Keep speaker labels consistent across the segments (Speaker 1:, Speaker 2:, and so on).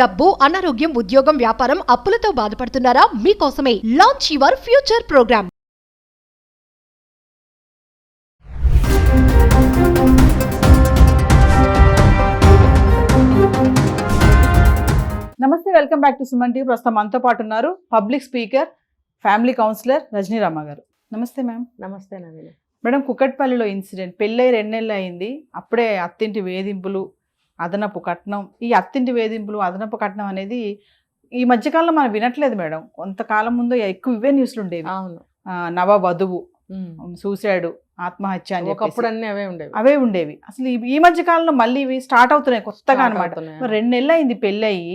Speaker 1: డబ్బు, అనారోగ్యం, ఉద్యోగం, వ్యాపారం, అప్పులతో బాధపడుతున్నారా? మీకోసమే లాంచ్ యువర్ ఫ్యూచర్ ప్రోగ్రామ్.
Speaker 2: నమస్తే, welcome back to Suman TV. ప్రస్తుతం మనతో పాటు ఉన్నారు పబ్లిక్ స్పీకర్, ఫ్యామిలీ కౌన్సిలర్ రజనీరామ గారు. నమస్తే మ్యామ్.
Speaker 3: నమస్తే నవీన.
Speaker 2: మేడం, కుకట్పల్లిలో ఇన్సిడెంట్, పెళ్ళై 2 నెలలు అయింది, అప్పుడే అత్తింటి వేధింపులు, అదనపు కట్నం. ఈ అత్తింటి వేధింపులు, అదనపు కట్నం అనేది ఈ మధ్యకాలంలో మనం వినట్లేదు మేడం. కొంతకాలం ముందు ఎక్కువ ఇవే న్యూస్లు ఉండేవి.
Speaker 3: అవును.
Speaker 2: నవ వధువు సూసైడ్, ఆత్మహత్య అని
Speaker 3: ఒకప్పుడు అన్ని
Speaker 2: అవే ఉండేవి. అసలు ఈ మధ్య కాలంలో మళ్ళీ ఇవి స్టార్ట్ అవుతున్నాయి కొత్తగా అనమాట. 2 నెలలు అయింది పెళ్ళయి,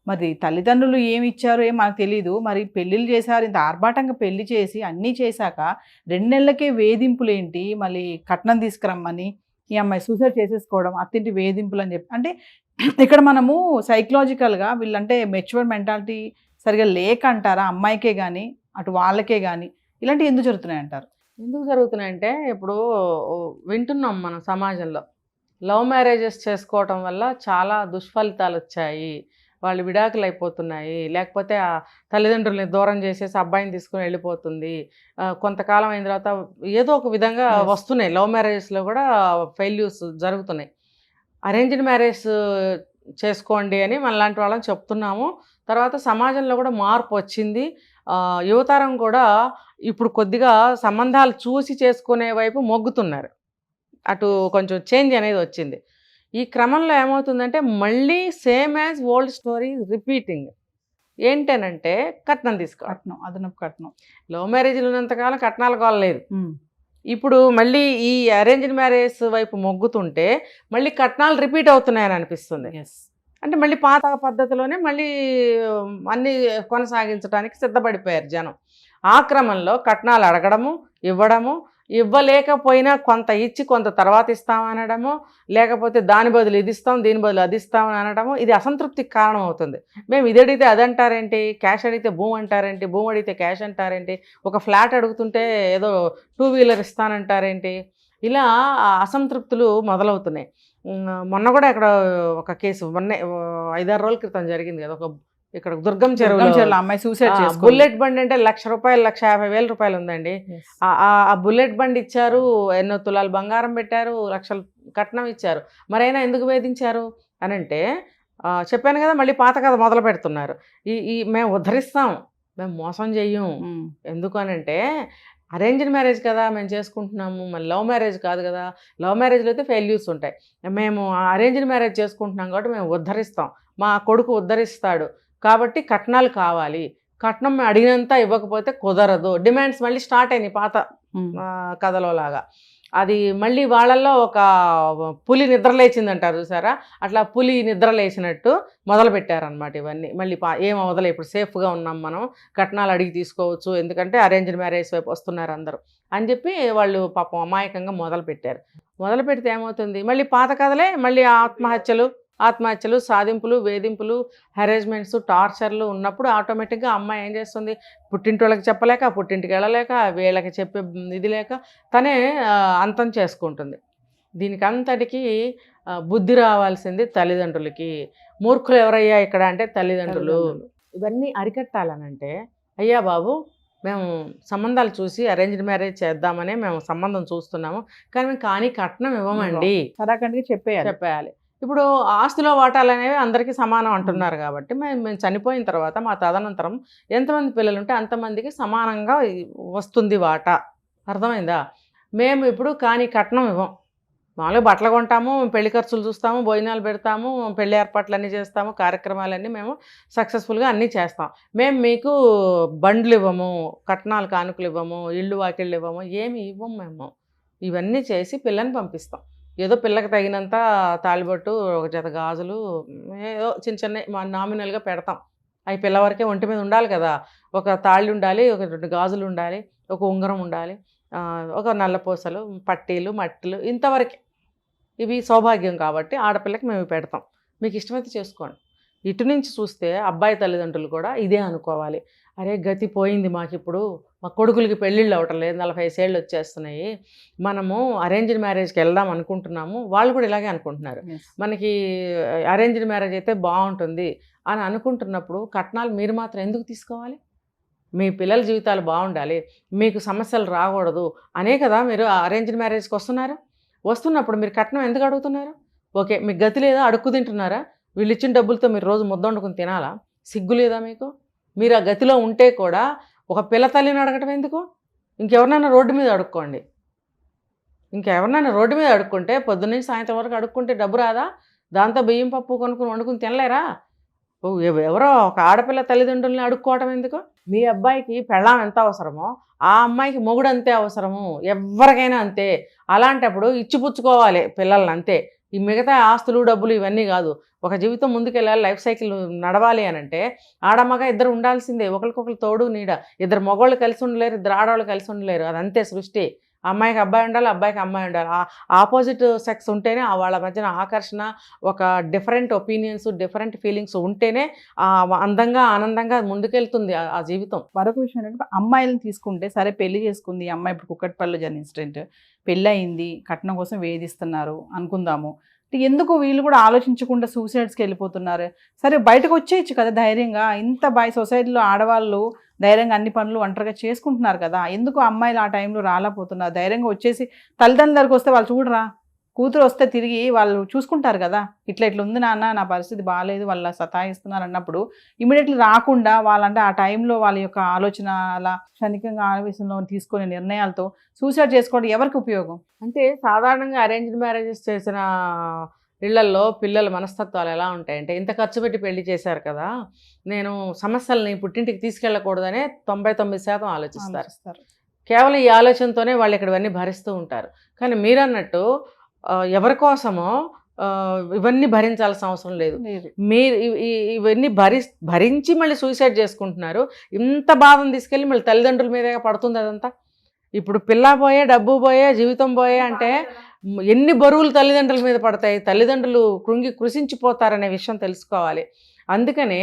Speaker 2: మరి తల్లిదండ్రులు ఏమి ఇచ్చారో ఏం మనకు తెలియదు. మరి పెళ్ళిళ్ళు చేశారు, ఇంత ఆర్భాటంగా పెళ్లి చేసి అన్నీ చేశాక 2 నెలలకే వేధింపులు ఏంటి, మళ్ళీ కట్నం తీసుకురమ్మని ఈ అమ్మాయి సూసైడ్ చేసేసుకోవడం, అత్తింటి వేధింపులు అని చెప్పి. అంటే ఇక్కడ మనము సైకలాజికల్గా వీళ్ళంటే మెచ్యూర్ మెంటాలిటీ సరిగా లేక అంటారా, అమ్మాయికే కానీ అటు వాళ్ళకే కానీ ఇలాంటివి ఎందుకు జరుగుతున్నాయి అంటారు?
Speaker 3: ఎందుకు జరుగుతున్నాయంటే, ఇప్పుడు వింటున్నాం మనం సమాజంలో లవ్ మ్యారేజెస్ చేసుకోవటం వల్ల చాలా దుష్ఫలితాలు వచ్చాయి, వాళ్ళు విడాకులు అయిపోతున్నాయి, లేకపోతే ఆ తల్లిదండ్రులని దూరం చేసేసి అబ్బాయిని తీసుకుని వెళ్ళిపోతుంది, కొంతకాలం అయిన తర్వాత ఏదో ఒక విధంగా వస్తున్నాయి. లవ్ మ్యారేజెస్లో కూడా ఫెయిల్యూర్స్ జరుగుతున్నాయి. అరేంజ్డ్ మ్యారేజ్ చేసుకోండి అని మనలాంటి వాళ్ళని చెప్తున్నాము. తర్వాత సమాజంలో కూడా మార్పు వచ్చింది. యువతరం కూడా ఇప్పుడు కొద్దిగా సంబంధాలు చూసి చేసుకునే వైపు మొగ్గుతున్నారు. అటు కొంచెం చేంజ్ అనేది వచ్చింది. ఈ క్రమంలో ఏమవుతుందంటే మళ్ళీ same as old story repeating. ఏంటనంటే కట్నం
Speaker 2: కట్నం, అదనపు కట్నం.
Speaker 3: లవ్ మ్యారేజ్లు ఉన్నంతకాలం కట్నాలు కోలలేదు. ఇప్పుడు మళ్ళీ ఈ అరేంజ్డ్ మ్యారేజ్ వైపు మొగ్గుతుంటే మళ్ళీ కట్నాలు రిపీట్ అవుతున్నాయని అనిపిస్తుంది. అంటే మళ్ళీ పాత పద్ధతిలోనే మళ్ళీ అన్నీ కొనసాగించడానికి సిద్ధపడిపోయారు జనం. ఆ క్రమంలో కట్నాలు అడగడము, ఇవ్వడము, ఇవ్వలేకపోయినా కొంత ఇచ్చి కొంత తర్వాత ఇస్తామనడము, లేకపోతే దాని బదులు ఇది ఇస్తాం, దీని బదులు అది ఇస్తామని అనడము, ఇది అసంతృప్తికి కారణం అవుతుంది. మేము ఇది అడిగితే అది అంటారేంటి, క్యాష్ అడిగితే భూమి అంటారేంటి, భూమి అడిగితే క్యాష్ అంటారేంటి, ఒక ఫ్లాట్ అడుగుతుంటే ఏదో 2 వీలర్ ఇస్తానంటారేంటి, ఇలా అసంతృప్తులు మొదలవుతున్నాయి. మొన్న కూడా ఇక్కడ ఒక కేసు 5-6 రోజుల క్రితం జరిగింది కదా, ఒక ఇక్కడ దుర్గం చెరువులో
Speaker 2: అమ్మాయి సూసైడ్ చేసుకుంది.
Speaker 3: బుల్లెట్ బండి అంటే ₹1,00,000 1,50,000 ఉందండి. ఆ బుల్లెట్ బండి ఇచ్చారు, ఎన్నో తులాలు బంగారం పెట్టారు, లక్షలు కట్నం ఇచ్చారు. మరైనా ఎందుకు వేధించారు అని అంటే, చెప్పాను కదా, మళ్ళీ పాత కథ మొదలు పెడుతున్నారు. మేము ఉద్ధరిస్తాం, మేము మోసం చెయ్యం. ఎందుకు అనంటే అరేంజ్డ్ మ్యారేజ్ కదా మేము చేసుకుంటున్నాము, మళ్ళీ లవ్ మ్యారేజ్ కాదు కదా. లవ్ మ్యారేజ్లో అయితే ఫెయిల్యూర్స్ ఉంటాయి. మేము అరేంజ్డ్ మ్యారేజ్ చేసుకుంటున్నాం కాబట్టి మేము ఉద్ధరిస్తాం, మా కొడుకు ఉద్ధరిస్తాడు కాబట్టి కట్నాలు కావాలి, కట్నం అడిగినంత ఇవ్వకపోతే కుదరదు. డిమాండ్స్ మళ్ళీ స్టార్ట్ అయినాయి పాత కథలో లాగా. అది మళ్ళీ వాళ్ళల్లో ఒక పులి నిద్రలేచిందంటారు చూసారా, అట్లా పులి నిద్రలేచినట్టు మొదలుపెట్టారనమాట ఇవన్నీ. మళ్ళీ ఏం వదలే, ఇప్పుడు సేఫ్గా ఉన్నాం మనం, కట్నాలు అడిగి తీసుకోవచ్చు, ఎందుకంటే అరేంజ్డ్ మ్యారేజ్ వైపు వస్తున్నారు అందరూ అని చెప్పి వాళ్ళు పాపం అమాయకంగా మొదలుపెట్టారు. మొదలు పెడితే ఏమవుతుంది, మళ్ళీ పాత కథలే, మళ్ళీ ఆత్మహత్యలు, సాధింపులు, వేధింపులు, హెరాస్మెంట్స్, టార్చర్లు ఉన్నప్పుడు ఆటోమేటిక్గా అమ్మాయి ఏం చేస్తుంది, పుట్టింటి వాళ్ళకి చెప్పలేక, పుట్టింటికి వెళ్ళలేక, వీళ్ళకి చెప్పే ఇది లేక తనే అంతం చేసుకుంటుంది. దీనికి అంతటికి బుద్ధి రావాల్సింది తల్లిదండ్రులకి. మూర్ఖులు ఎవరయ్యా ఇక్కడ అంటే తల్లిదండ్రులు. ఇవన్నీ అరికట్టాలనంటే, అయ్యా బాబు, మేము సంబంధాలు చూసి అరేంజ్డ్ మ్యారేజ్ చేద్దామనే మేము సంబంధం చూస్తున్నాము, కానీ మేము కట్నం ఇవ్వమండి చెప్పేయాలి. ఇప్పుడు ఆస్తిలో వాటాలు అనేవి అందరికీ సమానం అంటున్నారు కాబట్టి మేము చనిపోయిన తర్వాత మా తదనంతరం ఎంతమంది పిల్లలు ఉంటే అంతమందికి సమానంగా వస్తుంది వాటా. అర్థమైందా? మేము ఇప్పుడు కట్నం ఇవ్వం. మామూలుగా బట్టలు కొంటాము, పెళ్లి ఖర్చులు చూస్తాము, భోజనాలు పెడతాము, పెళ్లి ఏర్పాట్లన్నీ చేస్తాము, కార్యక్రమాలన్నీ మేము సక్సెస్ఫుల్గా అన్నీ చేస్తాం. మేము మీకు బండ్లు ఇవ్వము, కట్నాలు కానుకలు ఇవ్వము, ఇళ్ళు వాకిళ్ళు ఇవ్వము, ఏమి ఇవ్వము. మేము ఇవన్నీ చేసి పిల్లని పంపిస్తాం. ఏదో పిల్లకి తగినంత తాళిబొట్టు, ఒక జత గాజులు, ఏదో చిన్న నామినల్గా పెడతాం. అవి పిల్లవరకే ఒంటి మీద ఉండాలి కదా. ఒక తాళి ఉండాలి, ఒక 2 గాజులు ఉండాలి, ఒక ఉంగరం ఉండాలి, ఒక నల్లపూసలు, పట్టీలు, మట్టిలు, ఇంతవరకే. ఇవి సౌభాగ్యం కాబట్టి ఆడపిల్లకి మేము పెడతాం. మీకు ఇష్టమైతే చేసుకోండి. ఇటు నుంచి చూస్తే అబ్బాయి తల్లిదండ్రులు కూడా ఇదే అనుకోవాలి. అరే గతి పోయింది మాకిప్పుడు, మా కొడుకులకి పెళ్ళిళ్ళు అవ్వటం లేదు, 45 ఏళ్ళు వచ్చేస్తున్నాయి, మనము అరేంజ్డ్ మ్యారేజ్కి వెళ్దాం అనుకుంటున్నాము. వాళ్ళు కూడా ఇలాగే అనుకుంటున్నారు, మనకి అరేంజ్డ్ మ్యారేజ్ అయితే బాగుంటుంది, అని అనుకుంటున్నప్పుడు కట్నాలు మీరు మాత్రం ఎందుకు తీసుకోవాలి? మీ పిల్లల జీవితాలు బాగుండాలి, మీకు సమస్యలు రాకూడదు అనే కదా మీరు అరేంజ్డ్ మ్యారేజ్కి వస్తున్నప్పుడు మీరు కట్నం ఎందుకు అడుగుతున్నారు? ఓకే, మీకు గతి లేదా, అడుక్కు తింటున్నారా? వీళ్ళు ఇచ్చిన డబ్బులతో మీరు రోజు ముద్ద వండుకుని తినాలా? సిగ్గు లేదా మీకు? మీరు ఆ గతిలో ఉంటే కూడా ఒక పిల్ల తల్లిని అడగటం ఎందుకు? ఇంకెవరినైనా రోడ్డు మీద అడుక్కోండి. ఇంకెవరినైనా రోడ్డు మీద అడుక్కుంటే పొద్దున్నుంచి సాయంత్రం వరకు అడుక్కుంటే డబ్బు రాదా? దాంతో బియ్యం పప్పు కొనుక్కుని వండుకుని తినలేరా? ఎవరో ఒక ఆడపిల్ల తల్లిదండ్రుల్ని అడుక్కోవటం ఎందుకు? మీ అబ్బాయికి పెళ్ళాం ఎంత అవసరమో ఆ అమ్మాయికి మొగుడు అంతే అవసరము, ఎవరికైనా అంతే. అలాంటప్పుడు ఇచ్చిపుచ్చుకోవాలి పిల్లల్ని, అంతే. ఈ మిగతా ఆస్తులు డబ్బులు ఇవన్నీ కాదు. ఒక జీవితం ముందుకెళ్ళాలి, లైఫ్ సైకిల్ నడవాలి అని అంటే ఆడమ్మగ ఇద్దరు ఉండాల్సిందే, ఒకరికొకరు తోడు నీడ. ఇద్దరు మగవాళ్ళు కలిసి ఉండలేరు, ఇద్దరు ఆడవాళ్ళు కలిసి ఉండలేరు, అదంతే సృష్టి. అమ్మాయికి అబ్బాయి ఉండాలి, అబ్బాయికి అమ్మాయి ఉండాలి. ఆపోజిట్ సెక్స్ ఉంటేనే వాళ్ళ మధ్యన ఆకర్షణ, ఒక డిఫరెంట్ ఒపీనియన్స్, డిఫరెంట్ ఫీలింగ్స్ ఉంటేనే అందంగా ఆనందంగా ముందుకెళ్తుంది ఆ జీవితం.
Speaker 2: మరొక విషయం ఏంటంటే అమ్మాయిలను తీసుకుంటే, సరే పెళ్లి చేసుకుంది అమ్మాయి, ఇప్పుడు కుక్కట్పల్లిలో జరిగిన ఇన్సిడెంట్, పెళ్ళి అయింది, కట్నం కోసం వేధిస్తున్నారు అనుకుందాము. ఎందుకు వీళ్ళు కూడా ఆలోచించకుండా సూసైడ్స్కి వెళ్ళిపోతున్నారు? సరే బయటకు వచ్చేయచ్చు కదా ధైర్యంగా. ఇంత సొసైటీలో ఆడవాళ్ళు ధైర్యంగా అన్ని పనులు ఒంటరిగా చేసుకుంటున్నారు కదా, ఎందుకు అమ్మాయిలు ఆ టైంలో రాలేకపోతున్నారు? ధైర్యంగా వచ్చేసి తల్లిదండ్రుల దగ్గరికి వస్తే వాళ్ళు చూడరా, కూతురు వస్తే తిరిగి వాళ్ళు చూసుకుంటారు కదా, ఇట్లా ఉంది నాన్న, నా పరిస్థితి బాగాలేదు, వాళ్ళ సతాయిస్తున్నారు అన్నప్పుడు ఇమీడియట్లీ రాకుండా వాళ్ళంటే ఆ టైంలో వాళ్ళ యొక్క ఆలోచన అలా క్షణికంగా ఆవేశంలో తీసుకునే నిర్ణయాలతో సూసైడ్ చేసుకోవడం ఎవరికి ఉపయోగం?
Speaker 3: అంటే సాధారణంగా అరేంజ్డ్ మ్యారేజెస్ చేసిన ఇళ్లల్లో పిల్లల మనస్తత్వాలు ఎలా ఉంటాయంటే, ఇంత ఖర్చు పెట్టి పెళ్లి చేశారు కదా, నేను సమస్యల్ని పుట్టింటికి తీసుకెళ్ళకూడదనే 99% ఆలోచిస్తారు. కేవలం ఈ ఆలోచనతోనే వాళ్ళు ఇక్కడవన్నీ భరిస్తూ ఉంటారు. కానీ మీరన్నట్టు ఎవరి కోసమో ఇవన్నీ భరించాల్సిన అవసరం లేదు. మీరు ఇవన్నీ భరించి మళ్ళీ సూసైడ్ చేసుకుంటున్నారు. ఇంత బాధను తీసుకెళ్ళి మళ్ళీ తల్లిదండ్రుల మీదే పడుతుంది అదంతా. ఇప్పుడు పిల్ల పోయే, డబ్బు పోయే, జీవితం పోయే అంటే ఎన్ని బరువులు తల్లిదండ్రుల మీద పడతాయి? తల్లిదండ్రులు కృషించిపోతారనే విషయం తెలుసుకోవాలి. అందుకనే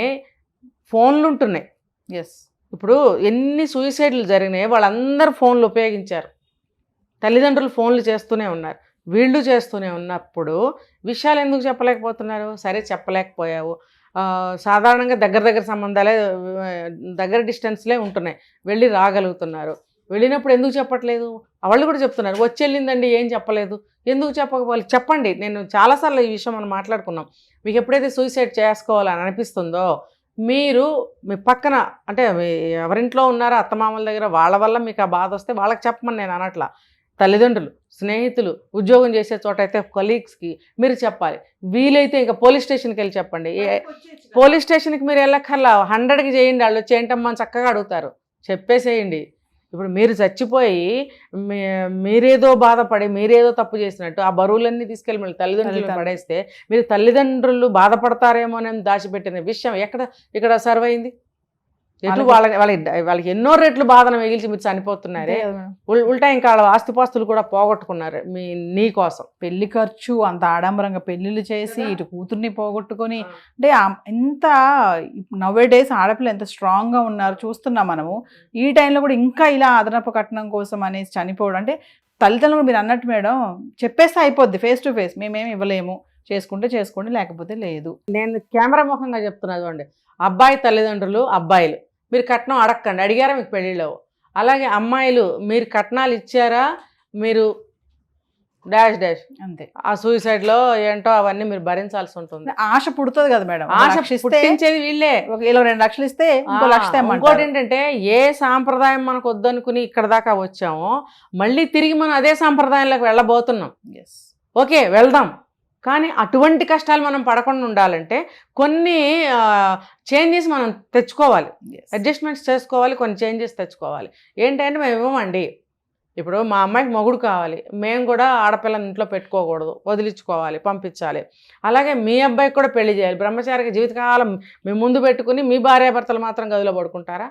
Speaker 3: ఫోన్లు ఉంటున్నాయి.
Speaker 2: ఎస్,
Speaker 3: ఇప్పుడు ఎన్ని సూసైడ్లు జరిగినాయి, వాళ్ళందరూ ఫోన్లు ఉపయోగించారు. తల్లిదండ్రులు ఫోన్లు చేస్తూనే ఉన్నారు, వీళ్ళు చేస్తూనే ఉన్నప్పుడు విషయాలు ఎందుకు చెప్పలేకపోతున్నారు? సరే చెప్పలేకపోయావు, సాధారణంగా దగ్గర సంబంధాలే, దగ్గర డిస్టెన్స్లే ఉంటున్నాయి, వెళ్ళి రాగలుగుతున్నారు. వెళ్ళినప్పుడు ఎందుకు చెప్పట్లేదు? వాళ్ళు కూడా చెప్తున్నారు, వచ్చి వెళ్ళిందండి ఏం చెప్పలేదు. ఎందుకు చెప్పకపోవాలి? చెప్పండి. నేను చాలాసార్లు ఈ విషయం మనం మాట్లాడుకున్నాం. మీకు ఎప్పుడైతే సూసైడ్ చేసుకోవాలని అనిపిస్తుందో మీరు మీ పక్కన అంటే ఎవరింట్లో ఉన్నారో అత్తమామల దగ్గర, వాళ్ళ వల్ల మీకు ఆ బాధ వస్తే వాళ్ళకి చెప్పమని నేను అనట్లా. తల్లిదండ్రులు, స్నేహితులు, ఉద్యోగం చేసే చోట అయితే కొలీగ్స్కి మీరు చెప్పాలి. వీలైతే ఇంకా పోలీస్ స్టేషన్కి వెళ్ళి చెప్పండి. పోలీస్ స్టేషన్కి మీరు వెళ్ళక్కర్లా, 100కి చేయండి, వాళ్ళు వచ్చి ఏంటమ్మా చక్కగా అడుగుతారు, చెప్పేసేయండి. ఇప్పుడు మీరు చచ్చిపోయి మీరేదో బాధపడి మీరేదో తప్పు చేసినట్టు ఆ బరువులన్నీ తీసుకెళ్ళి మళ్ళీ తల్లిదండ్రులు పడేస్తే మీరు తల్లిదండ్రులు బాధపడతారేమో అని దాచిపెట్టిన విషయం ఇక్కడ సర్వ్ అయింది. ఎట్లు వాళ్ళకి ఎన్నో రెట్లు బాధను మిగిల్చి మీరు చనిపోతున్నారే, ఉల్టా ఇంకా వాళ్ళ ఆస్తిపాస్తులు కూడా పోగొట్టుకున్నారు నీ కోసం.
Speaker 2: పెళ్లి ఖర్చు అంత ఆడంబరంగా పెళ్లిళ్ళు చేసి ఇటు కూతుర్ని పోగొట్టుకొని, అంటే ఎంత నవ్వే డేస్ ఆడపిల్ల ఎంత స్ట్రాంగ్గా ఉన్నారు చూస్తున్నాం మనము. ఈ టైంలో కూడా ఇంకా ఇలా అదనపు కట్నం కోసం అనేసి చనిపోవడం, అంటే తల్లిదండ్రులు మీరు అన్నట్టు మేడం చెప్పేస్తే అయిపోద్ది, ఫేస్ టు ఫేస్ మేమేమి ఇవ్వలేము, చేసుకుంటే చేసుకోండి లేకపోతే లేదు.
Speaker 3: నేను కెమెరా ముఖంగా చెప్తున్నా చూడండి, అబ్బాయి తల్లిదండ్రులు, అబ్బాయిలు మీరు కట్నం అడగండి, అడిగారా మీకు పెళ్ళిళ్ళు. అలాగే అమ్మాయిలు మీరు కట్నాలు ఇచ్చారా, మీరు డాష్
Speaker 2: అంతే.
Speaker 3: ఆ సూసైడ్లో ఏంటో అవన్నీ మీరు భరించాల్సి ఉంటుంది.
Speaker 2: ఆశ పుడుతుంది కదా మేడం,
Speaker 3: ఆశ పుట్టించేది వీళ్ళే.
Speaker 2: 2 లక్షలు ఇస్తే
Speaker 3: ఇంకోటి ఏంటంటే, ఏ సాంప్రదాయం మనకు వద్దనుకుని ఇక్కడ దాకా వచ్చామో మళ్ళీ తిరిగి మనం అదే సాంప్రదాయంలోకి వెళ్ళబోతున్నాం. ఓకే వెళ్దాం, కానీ అటువంటి కష్టాలు మనం పడకుండా ఉండాలంటే కొన్ని చేంజెస్ మనం తెచ్చుకోవాలి, అడ్జస్ట్మెంట్స్ చేసుకోవాలి, కొన్ని చేంజెస్ తెచ్చుకోవాలి. ఏంటంటే మేము ఇవ్వమండి, ఇప్పుడు మా అమ్మాయికి మొగుడు కావాలి, మేము కూడా ఆడపిల్లని ఇంట్లో పెట్టుకోకూడదు, వదిలించుకోవాలి, పంపించాలి. అలాగే మీ అబ్బాయికి కూడా పెళ్లి చేయాలి, బ్రహ్మచారికి జీవితకాలం మీ ముందు పెట్టుకుని మీ భార్యాభర్తలు మాత్రం గదిలో పడుకుంటారా?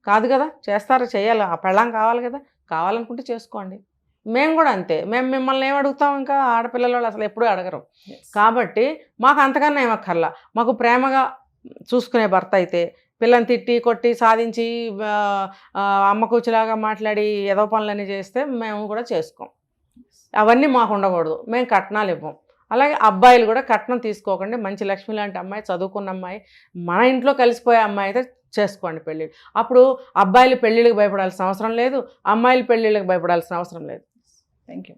Speaker 3: కాదు కదా, చేస్తారా? చేయాలి, ఆ పెళ్ళాం కావాలి కదా, కావాలనుకుంటే చేసుకోండి. మేము కూడా అంతే, మేము మిమ్మల్ని ఏం అడుగుతాం, ఇంకా ఆడపిల్లల వాళ్ళు అసలు ఎప్పుడూ అడగరు. కాబట్టి మాకు అంతకన్నా ఏమక్కర్లా, మాకు ప్రేమగా చూసుకునే భర్త అయితే, పిల్లని తిట్టి కొట్టి సాధించి అమ్మ కూర్చులాగా మాట్లాడి ఏదో పనులన్నీ చేస్తే మేము కూడా చేసుకోం. అవన్నీ మాకు ఉండకూడదు, మేము కట్నాలు ఇవ్వం. అలాగే అబ్బాయిలు కూడా కట్నం తీసుకోకండి, మంచి లక్ష్మి లాంటి అమ్మాయి, చదువుకున్న అమ్మాయి, మన ఇంట్లో కలిసిపోయే అమ్మాయి అయితే చేసుకోండి పెళ్ళి. అప్పుడు అబ్బాయిలు పెళ్ళిళ్ళకి భయపడాల్సిన అవసరం లేదు, అమ్మాయిలు పెళ్ళిళ్ళకి భయపడాల్సిన అవసరం లేదు.
Speaker 2: Thank you.